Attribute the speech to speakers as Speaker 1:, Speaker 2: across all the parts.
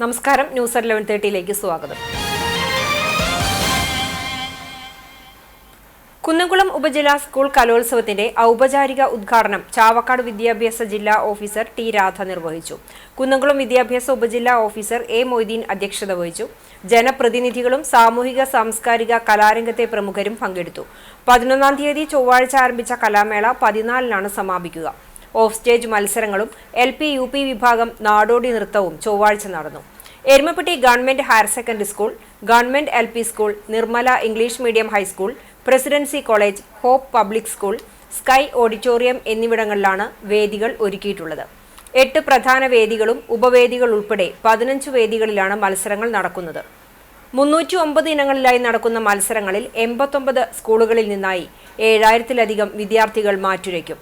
Speaker 1: നമസ്കാരം, news at 11:30 സ്വാഗതം. കുന്നംകുളം ഉപജില്ലാ സ്കൂൾ കലോത്സവത്തിന്റെ ഔപചാരിക ഉദ്ഘാടനം ചാവക്കാട് വിദ്യാഭ്യാസ ജില്ലാ ഓഫീസർ ടി രാധ നിർവഹിച്ചു. കുന്നംകുളം വിദ്യാഭ്യാസ ഉപജില്ലാ ഓഫീസർ എ മൊയ്തീൻ അധ്യക്ഷത വഹിച്ചു. ജനപ്രതിനിധികളും സാമൂഹിക സാംസ്കാരിക കലാരംഗത്തെ പ്രമുഖരും പങ്കെടുത്തു. 11-ാം തീയതി ചൊവ്വാഴ്ച ആരംഭിച്ച കലാമേള 14-നാണ് സമാപിക്കുക. ഓഫ് സ്റ്റേജ് മത്സരങ്ങളും LP UP വിഭാഗം നാടോടി നൃത്തവും ചൊവ്വാഴ്ച നടന്നു. Erumapetty government higher secondary school, government LP school, Nirmala English medium high school, presidency college, hope public school, sky auditorium എന്നിവിടങ്ങളിലാണ് വേദികൾ ഒരുക്കിയിട്ടുള്ളത്. 8 പ്രധാന വേദികളും ഉപവേദികൾ ഉൾപ്പെടെ 15 വേദികളിലാണ് മത്സരങ്ങൾ നടക്കുന്നത്. 309 ഇനങ്ങളിലായി നടക്കുന്ന മത്സരങ്ങളിൽ 89 സ്കൂളുകളിൽ നിന്നായി 7000-ലധികം വിദ്യാർത്ഥികൾ മാറ്റുരയ്ക്കും.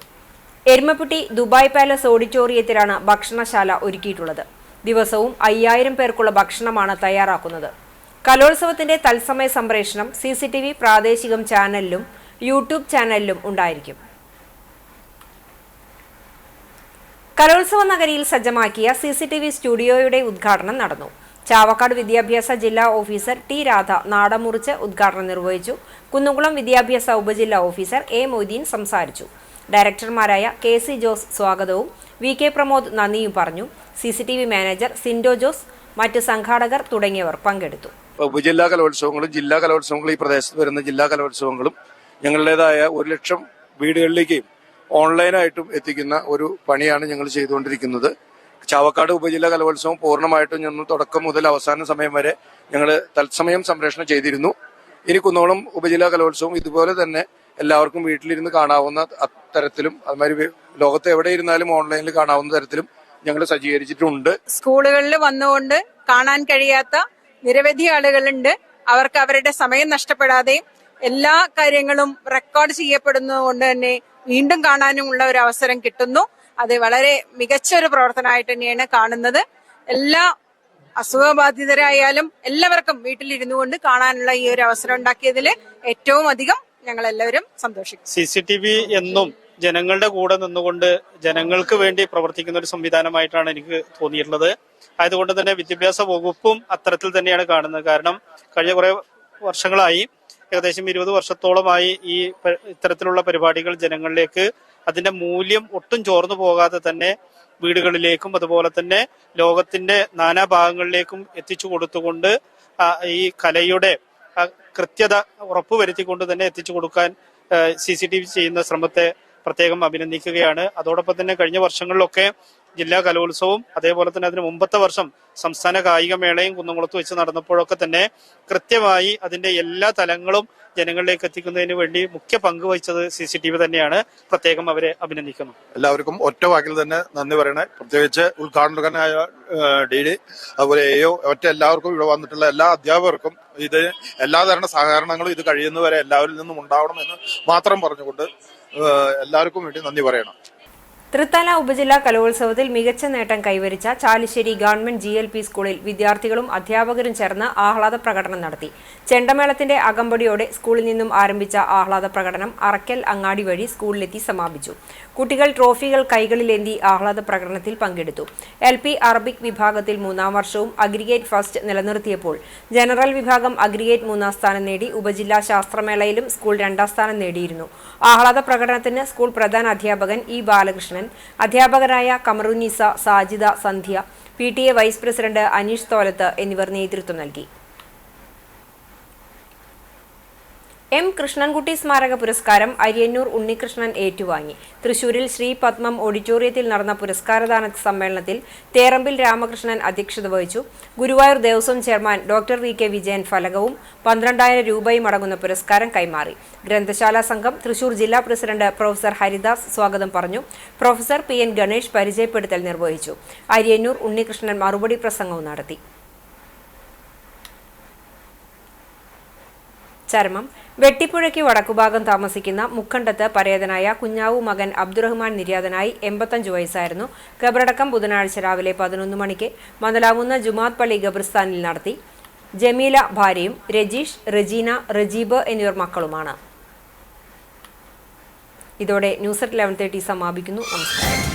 Speaker 1: എരുമപ്പെട്ടി ദുബായ് പാലസ് ഓഡിറ്റോറിയത്തിലാണ് ഭക്ഷണശാല ഒരുക്കിയിട്ടുള്ളത്. ദിവസവും 5000 പേർക്കുള്ള ഭക്ഷണമാണ് തയ്യാറാക്കുന്നത്. കലോത്സവത്തിന്റെ തത്സമയ സംപ്രേഷണം CCTV പ്രാദേശികം ചാനലിലും യൂട്യൂബ് ചാനലിലും ഉണ്ടായിരിക്കും. കലോത്സവ നഗരിയിൽ സജ്ജമാക്കിയ CCTV സ്റ്റുഡിയോയുടെ ഉദ്ഘാടനം നടന്നു. ചാവക്കാട് വിദ്യാഭ്യാസ ജില്ലാ ഓഫീസർ ടി രാധ നാടമുറിച്ച് ഉദ്ഘാടനം നിർവഹിച്ചു. കുന്നംകുളം വിദ്യാഭ്യാസ ഉപജില്ലാ ഓഫീസർ എ മൊയ്തീൻ സംസാരിച്ചു. ഡയറക്ടർമാരായ KC ജോസ് സ്വാഗതവും VK പ്രമോദ് നന്ദിയും പറഞ്ഞു. CCTV മാനേജർ സിൻഡോ ജോസ്, മറ്റ് സംഘാടകർ തുടങ്ങിയവർ പങ്കെടുത്തു.
Speaker 2: ഉപജില്ലാ കലോത്സവങ്ങളും ജില്ലാ കലോത്സവങ്ങളും ഈ പ്രദേശത്ത് വരുന്ന ജില്ലാ കലോത്സവങ്ങളും ഞങ്ങളുടേതായ 1 ലക്ഷം വീടുകളിലേക്കും ഓൺലൈനായിട്ടും എത്തിക്കുന്ന ഒരു പണിയാണ് ഞങ്ങൾ ചെയ്തുകൊണ്ടിരിക്കുന്നത്. ചാവക്കാട് ഉപജില്ലാ കലോത്സവം പൂർണ്ണമായിട്ടും ഞങ്ങൾ തുടക്കം മുതൽ അവസാന സമയം വരെ ഞങ്ങൾ തത്സമയം സംപ്രേഷണം ചെയ്തിരുന്നു. ഇനി കുന്നോളം ഉപജില്ലാ കലോത്സവം ഇതുപോലെ തന്നെ എല്ലാവർക്കും വീട്ടിലിരുന്ന് കാണാവുന്ന തരത്തിലും അതുമാതിരി ലോകത്ത് എവിടെ ഇരുന്നാലും ഓൺലൈനിൽ കാണാവുന്ന തരത്തിലും ഞങ്ങൾ സജ്ജീകരിച്ചിട്ടുണ്ട്.
Speaker 3: സ്കൂളുകളിൽ വന്നുകൊണ്ട് കാണാൻ കഴിയാത്ത നിരവധി ആളുകളുണ്ട്. അവർക്ക് അവരുടെ സമയം നഷ്ടപ്പെടാതെയും എല്ലാ കാര്യങ്ങളും റെക്കോർഡ് ചെയ്യപ്പെടുന്നതുകൊണ്ട് തന്നെ വീണ്ടും കാണാനുമുള്ള ഒരു അവസരം കിട്ടുന്നു. അത് വളരെ മികച്ച ഒരു പ്രവർത്തനമായിട്ട് തന്നെയാണ് കാണുന്നത്. എല്ലാ അസുഖബാധിതരായാലും എല്ലാവർക്കും വീട്ടിലിരുന്നു കൊണ്ട് കാണാനുള്ള ഈ ഒരു അവസരം ഉണ്ടാക്കിയതിൽ ഏറ്റവും അധികം ഞങ്ങൾ എല്ലാവരും സന്തോഷിക്കും.
Speaker 4: CCTV എന്നും ജനങ്ങളുടെ കൂടെ നിന്നുകൊണ്ട് ജനങ്ങൾക്ക് വേണ്ടി പ്രവർത്തിക്കുന്ന ഒരു സംവിധാനമായിട്ടാണ് എനിക്ക് തോന്നിയിട്ടുള്ളത്. ആയതുകൊണ്ട് തന്നെ വിദ്യാഭ്യാസ വകുപ്പും അത്തരത്തിൽ തന്നെയാണ് കാണുന്നത്. കാരണം കഴിഞ്ഞ കുറെ വർഷങ്ങളായി, ഏകദേശം 20 വർഷത്തോളമായി ഈ ഇത്തരത്തിലുള്ള പരിപാടികൾ ജനങ്ങളിലേക്ക് അതിന്റെ മൂല്യം ഒട്ടും ചോർന്നു പോകാതെ തന്നെ വീടുകളിലേക്കും അതുപോലെ തന്നെ ലോകത്തിന്റെ നാനാഭാഗങ്ങളിലേക്കും എത്തിച്ചു കൊടുത്തുകൊണ്ട് ഈ കലയുടെ കൃത്യത ഉറപ്പുവരുത്തിക്കൊണ്ട് തന്നെ എത്തിച്ചു കൊടുക്കാൻ CCTV ചെയ്യുന്ന ശ്രമത്തെ പ്രത്യേകം അഭിനന്ദിക്കുകയാണ്. അതോടൊപ്പം തന്നെ കഴിഞ്ഞ വർഷങ്ങളിലൊക്കെ ജില്ലാ കലോത്സവവും അതേപോലെ തന്നെ അതിന് മുമ്പത്തെ വർഷം സംസ്ഥാന കായികമേളയും കുന്നംകുളത്ത് വെച്ച് നടന്നപ്പോഴൊക്കെ തന്നെ കൃത്യമായി അതിന്റെ എല്ലാ തലങ്ങളും ജനങ്ങളിലേക്ക് എത്തിക്കുന്നതിന് വേണ്ടി മുഖ്യ പങ്ക് വഹിച്ചത് CCTV തന്നെയാണ്. പ്രത്യേകം അവരെ അഭിനന്ദിക്കുന്നു.
Speaker 2: എല്ലാവർക്കും ഒറ്റ വാക്കിൽ തന്നെ നന്ദി പറയണേ. പ്രത്യേകിച്ച് ഉദ്ഘാടകനായ DD, അതുപോലെ AO, എല്ലാവർക്കും ഇവിടെ വന്നിട്ടുള്ള എല്ലാ അധ്യാപകർക്കും ഇത് എല്ലാ തരണ സഹകരണങ്ങളും ഇത് കഴിയുന്നവരെ എല്ലാവരിൽ നിന്നും ഉണ്ടാവണം എന്ന് മാത്രം പറഞ്ഞുകൊണ്ട് എല്ലാവർക്കും വേണ്ടി നന്ദി പറയണം.
Speaker 1: തൃത്താല ഉപജില്ലാ കലോത്സവത്തിൽ മികച്ച നേട്ടം കൈവരിച്ച ചാലിശ്ശേരി ഗവൺമെന്റ് GLP സ്കൂളിൽ വിദ്യാർത്ഥികളും അധ്യാപകരും ചേർന്ന് ആഹ്ലാദ പ്രകടനം നടത്തി. ചെണ്ടമേളത്തിന്റെ അകമ്പടിയോടെ സ്കൂളിൽ നിന്നും ആരംഭിച്ച ആഹ്ലാദ പ്രകടനം അറക്കൽ അങ്ങാടി വഴി സ്കൂളിലെത്തി സമാപിച്ചു. കുട്ടികൾ ട്രോഫികൾ കൈകളിലേന്തി ആഹ്ലാദ പ്രകടനത്തിൽ പങ്കെടുത്തു. LP അറബിക് വിഭാഗത്തിൽ 3-ാം വർഷവും അഗ്രിഗേറ്റ് ഫസ്റ്റ് നിലനിർത്തിയപ്പോൾ ജനറൽ വിഭാഗം അഗ്രിഗേറ്റ് 3-ാം സ്ഥാനം നേടി. ഉപജില്ലാ ശാസ്ത്രമേളയിലും സ്കൂൾ 2-ാം സ്ഥാനം നേടിയിരുന്നു. ആഹ്ലാദ പ്രകടനത്തിന് സ്കൂൾ പ്രധാന അധ്യാപകൻ E ബാലകൃഷ്ണൻ, അധ്യാപകരായ കമറുന്നീസ, സാജിദ, സന്ധ്യ, PTA വൈസ് പ്രസിഡന്റ് അനീഷ് തോലത്ത് എന്നിവർ നേതൃത്വം നൽകി. M കൃഷ്ണൻകുട്ടി സ്മാരക പുരസ്കാരം അരിയന്നൂർ ഉണ്ണികൃഷ്ണൻ ഏറ്റുവാങ്ങി. തൃശൂരിൽ ശ്രീ പത്മം ഓഡിറ്റോറിയത്തിൽ നടന്ന പുരസ്കാരദാന സമ്മേളനത്തിൽ തേറമ്പിൽ രാമകൃഷ്ണൻ അധ്യക്ഷത വഹിച്ചു. Guruvayur Devaswom chairman doctor VK Vijayan ഫലകവും 12,000 രൂപയും അടങ്ങുന്ന പുരസ്കാരം കൈമാറി. ഗ്രന്ഥശാല സംഘം തൃശൂർ ജില്ലാ പ്രസിഡന്റ് പ്രൊഫസർ ഹരിദാസ് സ്വാഗതം പറഞ്ഞു. പ്രൊഫസർ PN ഗണേഷ് പരിചയപ്പെടുത്തൽ നിർവഹിച്ചു. അരിയന്നൂർ ഉണ്ണികൃഷ്ണൻ മറുപടി പ്രസംഗവും നടത്തി. ചരമം വെട്ടിപ്പുഴയ്ക്ക് വടക്കുഭാഗം താമസിക്കുന്ന മുക്കണ്ടത്ത് പരേതനായ കുഞ്ഞാവു മകൻ അബ്ദുറഹ്മാൻ നിര്യാതനായി. 85 വയസ്സായിരുന്നു. ഖബറടക്കം ബുധനാഴ്ച രാവിലെ 11 മണിക്ക് മന്ദലാകുന്ന ജുമാഅത്ത് പള്ളി ഖബർസ്ഥാനിൽ നടത്തി. ജമീല ഭാര്യയും രജീഷ്, റജീന, റജീബ് എന്നിവർ മക്കളുമാണ്. ഇതോടെ ന്യൂസ് അറ്റ് 11:30 സമാപിക്കുന്നു. നമസ്കാരം.